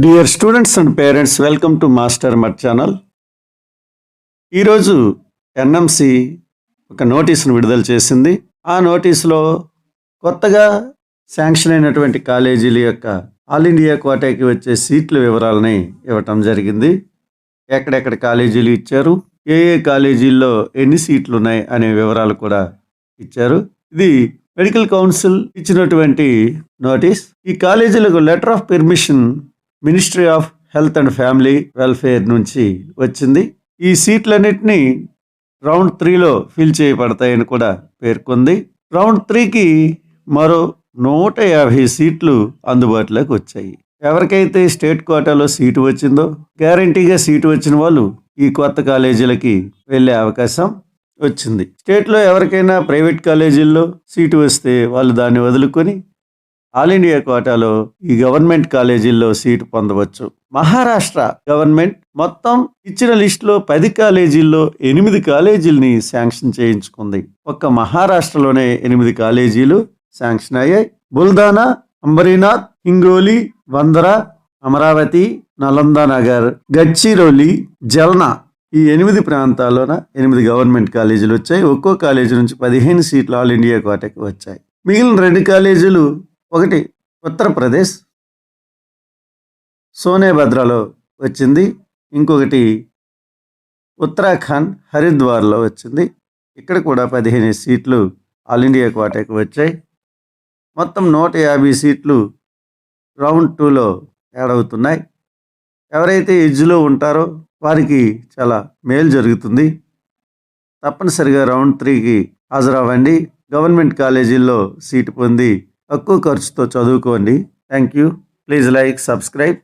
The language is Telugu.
Dear students and parents, welcome to master మట్ ఛానల్. ఈరోజు ఎన్ఎంసి ఒక నోటీసును విడుదల చేసింది. ఆ నోటీసులో కొత్తగా శాంక్షన్ అయినటువంటి కాలేజీల యొక్క ఆల్ ఇండియా కోటాకి వచ్చే సీట్ల వివరాలని ఇవ్వటం జరిగింది. ఎక్కడెక్కడ కాలేజీలు ఇచ్చారు, ఏ ఏ కాలేజీల్లో ఎన్ని సీట్లు ఉన్నాయి అనే వివరాలు కూడా ఇచ్చారు. ఇది మెడికల్ కౌన్సిల్ ఇచ్చినటువంటి నోటీస్. ఈ కాలేజీలకు letter of permission ministry of health and family welfare నుంచి వచ్చింది. ఈ సీట్లన్నిటినీ రౌండ్ 3లో ఫిల్ చేయబడతాయని కూడా పేర్కొంది. రౌండ్ 3కి మరో 150 సీట్లు అందుబాటులోకి వచ్చాయి. ఎవరికైతే స్టేట్ కోటాలో సీటు వచ్చిందో, గ్యారంటీగా సీటు వచ్చిన వాళ్ళు ఈ కొత్త కాలేజీలకి వెళ్ళే అవకాశం వచ్చింది. స్టేట్లో ఎవరికైనా ప్రైవేట్ కాలేజీల్లో సీటు వస్తే వాళ్ళు దాన్ని వదులుకొని ఆల్ ఇండియా కోటాలో ఈ గవర్నమెంట్ కాలేజీల్లో సీటు పొందవచ్చు. మహారాష్ట్ర గవర్నమెంట్ మొత్తం ఇచ్చిన లిస్టులో 10 కాలేజీల్లో 8 కాలేజీలని శాంక్షన్ చేయించుకుంది. ఒక్క మహారాష్ట్రలోనే 8 కాలేజీలు శాంక్షన్ అయ్యాయి. బుల్దానా, అంబరీనాథ్, హింగోలి, వందరా, అమరావతి, నలంద నగర్, గడ్చిరోలి, జల్నా ఈ 8 ప్రాంతాల్లోన 8 గవర్నమెంట్ కాలేజీలు వచ్చాయి. ఒక్కో కాలేజీ నుంచి 15 సీట్లు ఆల్ ఇండియా కోటాకి వచ్చాయి. మిగిలిన 2 కాలేజీలు, ఒకటి ఉత్తరప్రదేశ్ సోనేభద్రలో వచ్చింది, ఇంకొకటి ఉత్తరాఖండ్ హరిద్వార్లో వచ్చింది. ఇక్కడ కూడా 15 సీట్లు ఆల్ ఇండియా కోటాకి వచ్చాయి. మొత్తం 150 సీట్లు రౌండ్ 2లో యాడ్ అవుతున్నాయి. ఎవరైతే ఎడ్జ్లో ఉంటారో వారికి చాలా మేలు జరుగుతుంది. తప్పనిసరిగా రౌండ్ 3కి హాజరవ్వండి. గవర్నమెంట్ కాలేజీల్లో సీటు పొంది తక్కువ ఖర్చుతో చదువుకోండి. Thank you. Please like, subscribe.